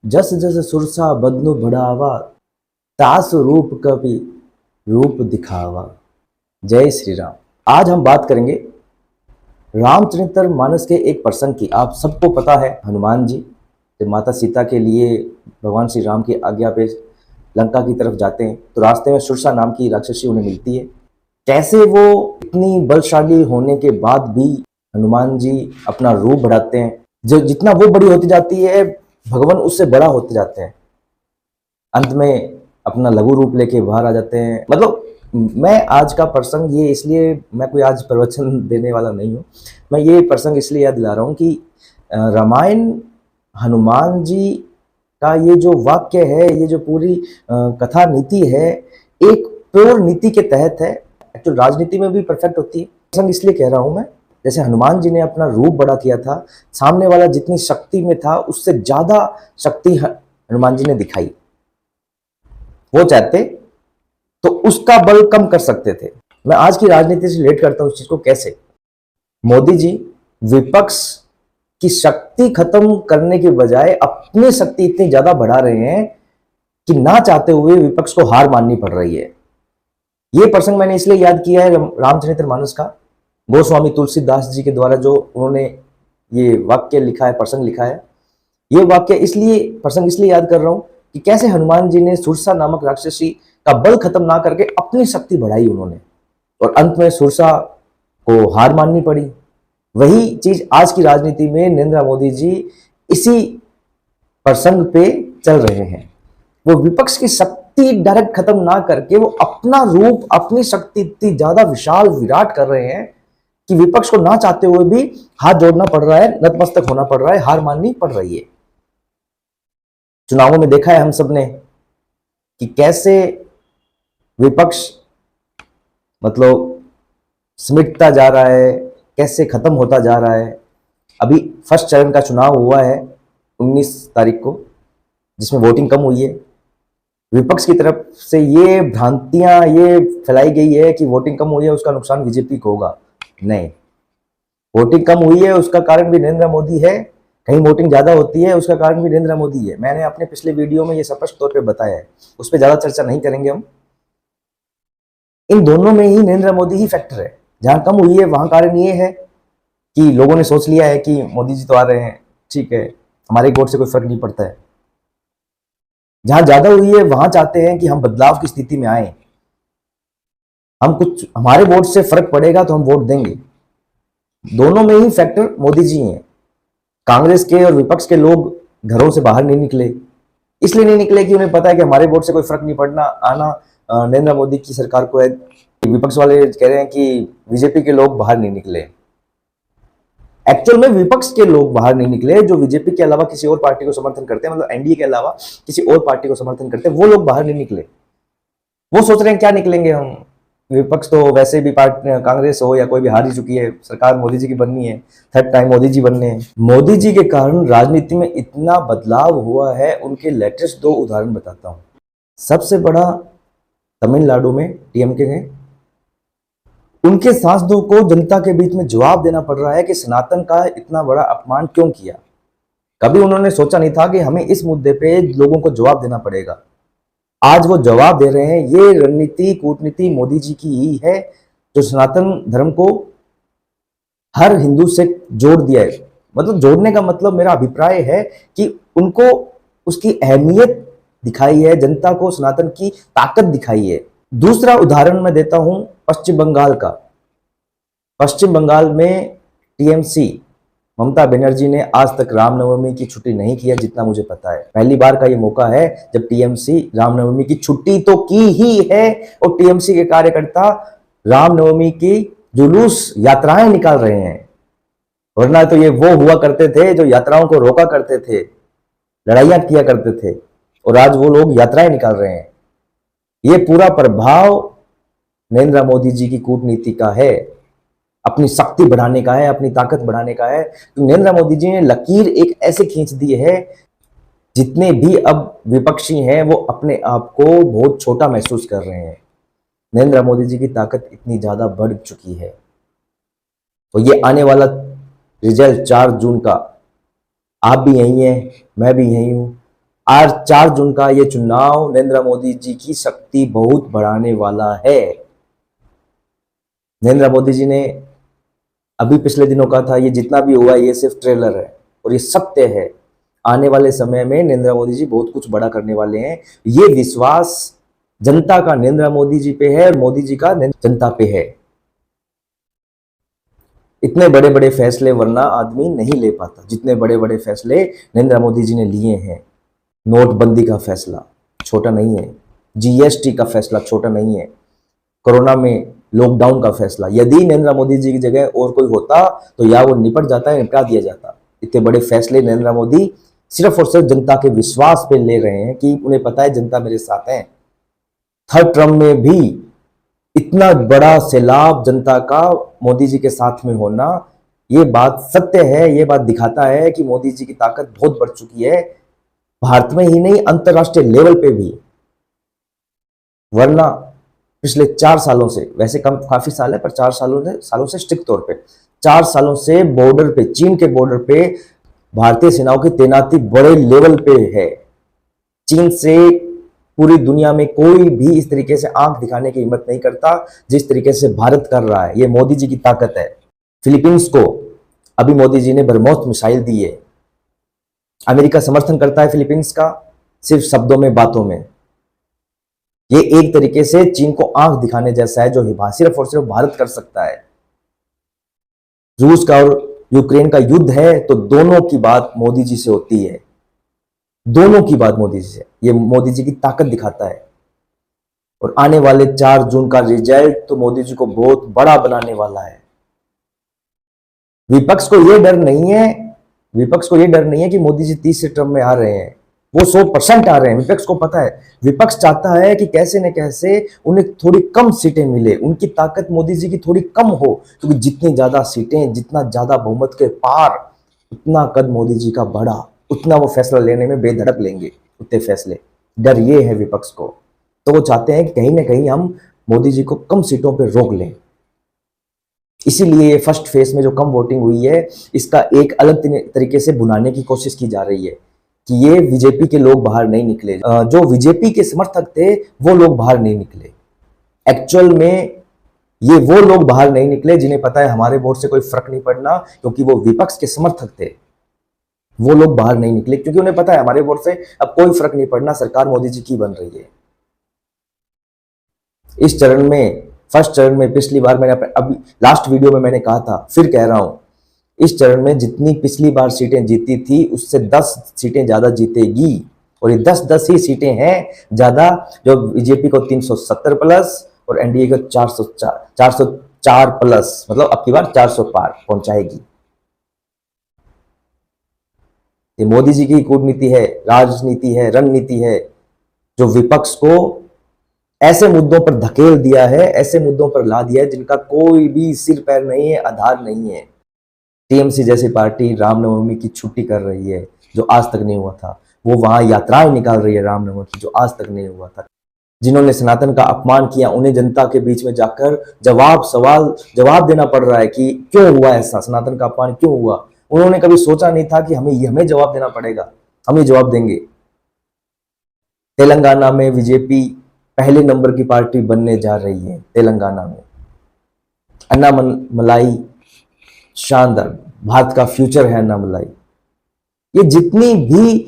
जस जस सुरसा बदनु बढ़ावा, तास रूप कवि रूप दिखावा। जय श्री राम। आज हम बात करेंगे रामचरितमानस के एक प्रसंग की। आप सबको पता है, हनुमान जी जब माता सीता के लिए भगवान श्री राम की आज्ञा पे लंका की तरफ जाते हैं तो रास्ते में सुरसा नाम की राक्षसी उन्हें मिलती है। कैसे वो इतनी बलशाली होने के बाद भी हनुमान जी अपना रूप बढ़ाते हैं, जो जितना वो बड़ी होती जाती है भगवान उससे बड़ा होते जाते हैं, अंत में अपना लघु रूप लेके बाहर आ जाते हैं। मतलब मैं आज का प्रसंग ये इसलिए, मैं कोई आज प्रवचन देने वाला नहीं हूँ, मैं ये प्रसंग इसलिए याद दिला रहा हूँ कि रामायण हनुमान जी का ये जो वाक्य है, ये जो पूरी कथा नीति है, एक प्योर नीति के तहत है। एक्चुअल राजनीति में भी परफेक्ट होती है। प्रसंग इसलिए कह रहा हूँ मैं, जैसे हनुमान जी ने अपना रूप बड़ा किया था, सामने वाला जितनी शक्ति में था उससे ज्यादा शक्ति हनुमान जी ने दिखाई। वो चाहते तो उसका बल कम कर सकते थे। मैं आज की राजनीति से रिलेट करता हूँ इस चीज को। कैसे मोदी जी विपक्ष की शक्ति खत्म करने के बजाय अपनी शक्ति इतनी ज्यादा बढ़ा रहे हैं कि ना चाहते हुए विपक्ष को हार माननी पड़ रही है। यह प्रसंग मैंने इसलिए याद किया है रामचरितमानस का, गोस्वामी तुलसीदास जी के द्वारा जो उन्होंने ये वाक्य लिखा है, प्रसंग लिखा है। ये वाक्य इसलिए, प्रसंग इसलिए याद कर रहा हूं कि कैसे हनुमान जी ने सुरसा नामक राक्षसी का बल खत्म ना करके अपनी शक्ति बढ़ाई उन्होंने, और अंत में सुरसा को हार माननी पड़ी। वही चीज आज की राजनीति में नरेंद्र मोदी जी इसी प्रसंग पे चल रहे हैं। वो विपक्ष की शक्ति डायरेक्ट खत्म ना करके वो अपना रूप, अपनी शक्ति इतनी ज्यादा विशाल विराट कर रहे हैं कि विपक्ष को ना चाहते हुए भी हाथ जोड़ना पड़ रहा है, नतमस्तक होना पड़ रहा है, हार माननी पड़ रही है। चुनावों में देखा है हम सब ने कि कैसे विपक्ष मतलब सिमटता जा रहा है, कैसे खत्म होता जा रहा है। अभी फर्स्ट चरण का चुनाव हुआ है 19 तारीख को, जिसमें वोटिंग कम हुई है। विपक्ष की तरफ से ये भ्रांतियां ये फैलाई गई है कि वोटिंग कम हुई है उसका नुकसान बीजेपी को होगा। नहीं, वोटिंग कम हुई है उसका कारण भी नरेंद्र मोदी है, कहीं वोटिंग ज्यादा होती है उसका कारण भी नरेंद्र मोदी है। मैंने अपने पिछले वीडियो में ये स्पष्ट तौर पे बताया है, उस पर ज्यादा चर्चा नहीं करेंगे हम। इन दोनों में ही नरेंद्र मोदी ही फैक्टर है। जहां कम हुई है वहां कारण ये है कि लोगों ने सोच लिया है कि मोदी जी तो आ रहे हैं, ठीक है, हमारे वोट से कोई फर्क नहीं पड़ता है। जहां ज्यादा हुई है वहां चाहते हैं कि हम बदलाव की स्थिति में आए, हम कुछ, हमारे वोट से फर्क पड़ेगा तो हम वोट देंगे। दोनों में ही फैक्टर मोदी जी हैं। कांग्रेस के और विपक्ष के लोग घरों से बाहर नहीं निकले, इसलिए नहीं निकले कि उन्हें पता है कि हमारे वोट से कोई फर्क नहीं पड़ना आना नरेंद्र मोदी की सरकार को है। विपक्ष वाले कह रहे हैं कि बीजेपी के लोग बाहर नहीं निकले। एक्चुअल में विपक्ष के लोग बाहर नहीं निकले, जो बीजेपी के अलावा किसी और पार्टी को समर्थन करते हैं, मतलब एनडीए के अलावा किसी और पार्टी को समर्थन करते हैं, वो लोग बाहर नहीं निकले। वो सोच रहे हैं क्या निकलेंगे हम, विपक्ष तो वैसे भी पार्टी कांग्रेस हो या कोई भी हार ही चुकी है, सरकार मोदी जी की बननी है, थर्ड टाइम मोदी जी बनने हैं। मोदी जी के कारण राजनीति में इतना बदलाव हुआ है, उनके लेटेस्ट 2 उदाहरण बताता हूं। सबसे बड़ा तमिलनाडु में टीएमके ने, उनके सांसदों को जनता के बीच में जवाब देना पड़ रहा है कि सनातन का इतना बड़ा अपमान क्यों किया। कभी उन्होंने सोचा नहीं था कि हमें इस मुद्दे पे लोगों को जवाब देना पड़ेगा। आज वो जवाब दे रहे हैं। ये रणनीति, कूटनीति मोदी जी की ही है, जो सनातन धर्म को हर हिंदू से जोड़ दिया है। मतलब जोड़ने का मतलब, मेरा अभिप्राय है कि उनको उसकी अहमियत दिखाई है, जनता को सनातन की ताकत दिखाई है। दूसरा उदाहरण मैं देता हूं पश्चिम बंगाल का। पश्चिम बंगाल में टीएमसी ममता बनर्जी ने आज तक रामनवमी की छुट्टी नहीं किया, जितना मुझे पता है। पहली बार का ये मौका है जब टीएमसी रामनवमी की छुट्टी तो की ही है, और टीएमसी के कार्यकर्ता रामनवमी की जुलूस यात्राएं निकाल रहे हैं। वरना तो ये वो हुआ करते थे जो यात्राओं को रोका करते थे, लड़ाइयां किया करते थे, और आज वो लोग यात्राएं निकाल रहे हैं। ये पूरा प्रभाव नरेंद्र मोदी जी की कूटनीति का है, अपनी शक्ति बढ़ाने का है, अपनी ताकत बढ़ाने का है। तो नरेंद्र मोदी जी ने लकीर एक ऐसे खींच दी है, जितने भी अब विपक्षी हैं वो अपने आप को बहुत छोटा महसूस कर रहे हैं। नरेंद्र मोदी जी की ताकत इतनी ज्यादा बढ़ चुकी है। तो ये आने वाला रिजल्ट 4 जून का, आप भी यही हैं, मैं भी यही हूं, आज 4 जून का ये चुनाव नरेंद्र मोदी जी की शक्ति बहुत बढ़ाने वाला है। नरेंद्र मोदी जी ने अभी पिछले दिनों का था, ये जितना भी हुआ ये सिर्फ ट्रेलर है और ये सत्य है। आने वाले समय में नरेंद्र मोदी जी बहुत कुछ बड़ा करने वाले हैं। ये विश्वास जनता का नरेंद्र मोदी जी पे है और मोदी जी का जनता पे है। इतने बड़े बड़े फैसले वरना आदमी नहीं ले पाता जितने बड़े बड़े फैसले नरेंद्र मोदी जी ने लिए हैं। नोटबंदी का फैसला छोटा नहीं है, जीएसटी का फैसला छोटा नहीं है, कोरोना में लॉकडाउन का फैसला। यदि नरेंद्र मोदी जी की जगह और कोई होता तो या वो निपट जाता, निपटा दिया जाता। इतने बड़े फैसले नरेंद्र मोदी सिर्फ और सिर्फ जनता के विश्वास पे ले रहे हैं कि उन्हें पता है जनता मेरे साथ है। थर्ड टर्म में भी इतना बड़ा सैलाब जनता का मोदी जी के साथ में होना, ये बात सत्य है। ये बात दिखाता है कि मोदी जी की ताकत बहुत बढ़ चुकी है, भारत में ही नहीं अंतरराष्ट्रीय लेवल पे भी। वरना पिछले 4 सालों से, वैसे कम काफी साल है पर 4 सालों से स्ट्रिक्ट तौर पे 4 सालों से बॉर्डर पे, चीन के बॉर्डर पे भारतीय सेनाओं की तैनाती बड़े लेवल पे है। चीन से पूरी दुनिया में कोई भी इस तरीके से आंख दिखाने की हिम्मत नहीं करता जिस तरीके से भारत कर रहा है। ये मोदी जी की ताकत है। फिलीपींस को अभी मोदी जी ने बरमौत मिसाइल दी है। अमेरिका समर्थन करता है फिलीपींस का, सिर्फ शब्दों में, बातों में। ये एक तरीके से चीन को आंख दिखाने जैसा है, जो सिर्फ और सिर्फ भारत कर सकता है। रूस का और यूक्रेन का युद्ध है तो दोनों की बात मोदी जी से होती है, दोनों की बात मोदी जी से। ये मोदी जी की ताकत दिखाता है। और आने वाले 4 जून का रिजल्ट तो मोदी जी को बहुत बड़ा बनाने वाला है। विपक्ष को यह डर नहीं है, विपक्ष को यह डर नहीं है कि मोदी जी तीसरे टर्म में आ रहे हैं। वो 100% आ रहे हैं, विपक्ष को पता है। विपक्ष चाहता है कि कैसे न कैसे उन्हें थोड़ी कम सीटें मिले, उनकी ताकत मोदी जी की थोड़ी कम हो, क्योंकि जितनी ज्यादा सीटें, जितना ज्यादा बहुमत के पार, उतना कद मोदी जी का बढ़ा, उतना वो फैसला लेने में बेधड़क लेंगे उतने फैसले। डर ये है विपक्ष को, तो वो चाहते हैं कि कहीं ना कहीं हम मोदी जी को कम सीटों पर रोक लें। इसीलिए ये फर्स्ट फेज में जो कम वोटिंग हुई है, इसका एक अलग तरीके से बुनाने की कोशिश की जा रही है कि ये बीजेपी के लोग बाहर नहीं निकले, जो बीजेपी के समर्थक थे वो लोग बाहर नहीं निकले। एक्चुअल में ये वो लोग बाहर नहीं निकले जिन्हें पता है हमारे वोट से कोई फर्क नहीं पड़ना, क्योंकि वो विपक्ष के समर्थक थे। वो लोग बाहर नहीं निकले क्योंकि उन्हें पता है हमारे वोट से अब कोई फर्क नहीं पड़ना, सरकार मोदी जी की बन रही है। इस चरण में, फर्स्ट चरण में, पिछली बार मैंने अभी लास्ट वीडियो में मैंने कहा था, फिर कह रहा हूं, इस चरण में जितनी पिछली बार सीटें जीती थी उससे 10 सीटें ज्यादा जीतेगी। और ये 10 ही सीटें हैं ज्यादा, जो बीजेपी को 370 प्लस और एनडीए को 404 प्लस, मतलब अब की बार 400 पार पहुंचाएगी। ये मोदी जी की कूटनीति है, राजनीति है, रणनीति है, जो विपक्ष को ऐसे मुद्दों पर धकेल दिया है, ऐसे मुद्दों पर ला दिया है जिनका कोई भी सिर पैर नहीं है, आधार नहीं है। टीएमसी जैसी पार्टी रामनवमी की छुट्टी कर रही है जो आज तक नहीं हुआ था। वो वहां यात्राएं निकाल रही है रामनवमी की, जो आज तक नहीं हुआ था। जिन्होंने सनातन का अपमान किया उन्हें जनता के बीच में जाकर जवाब देना पड़ रहा है कि क्यों हुआ ऐसा, सनातन का अपमान क्यों हुआ। उन्होंने कभी सोचा नहीं था कि हमें जवाब देना पड़ेगा, हम ये जवाब देंगे। तेलंगाना में बीजेपी पहले नंबर की पार्टी बनने जा रही है। तेलंगाना में अन्नामलाई शानदार, भारत का फ्यूचर है अन्नामलाई। ये जितनी भी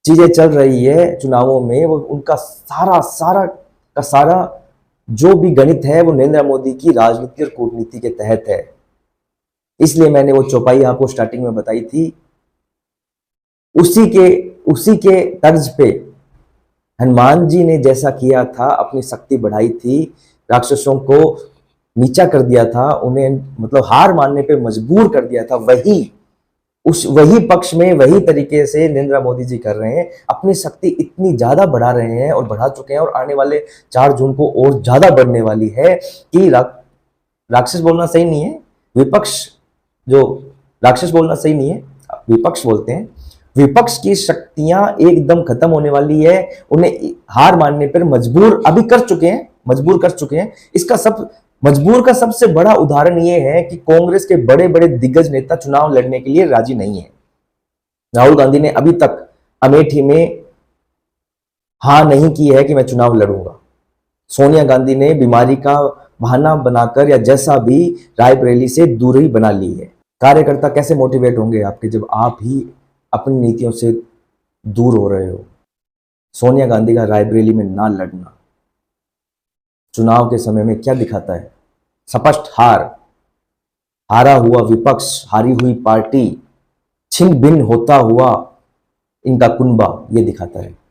चीजें चल रही है चुनावों में, वो उनका सारा जो भी गणित है वो नरेंद्र मोदी की राजनीति और कूटनीति के तहत है। इसलिए मैंने वो चौपाई आपको स्टार्टिंग में बताई थी। उसी के तर्ज पे हनुमान जी ने जैसा किया था, अपनी शक्ति बढ़ाई थी, राक्षसों को नीचा कर दिया था, उन्हें मतलब हार मानने पे मजबूर कर दिया था, वही पक्ष में वही तरीके से नरेंद्र मोदी जी कर रहे हैं। अपनी शक्ति इतनी ज्यादा बढ़ा रहे हैं और बढ़ा चुके हैं, और आने वाले 4 जून को और ज्यादा बढ़ने वाली है कि राक्षस बोलना सही नहीं है, राक्षस बोलना सही नहीं है, विपक्ष बोलते हैं। विपक्ष की शक्तियां एकदम खत्म होने वाली है, उन्हें हार मानने पर मजबूर कर चुके हैं। इसका मजबूर का सबसे बड़ा उदाहरण यह है कि कांग्रेस के बड़े बड़े दिग्गज नेता चुनाव लड़ने के लिए राजी नहीं है। राहुल गांधी ने अभी तक अमेठी में हाँ नहीं की है कि मैं चुनाव लड़ूंगा। सोनिया गांधी ने बीमारी का बहाना बनाकर या जैसा भी रायबरेली से दूरी बना ली है। कार्यकर्ता कैसे मोटिवेट होंगे आपके जब आप ही अपनी नीतियों से दूर हो रहे हो। सोनिया गांधी का रायबरेली में ना लड़ना चुनाव के समय में क्या दिखाता है? स्पष्ट हार, हारा हुआ विपक्ष, हारी हुई पार्टी, छिन भिन्न होता हुआ इनका कुनबा, ये दिखाता है।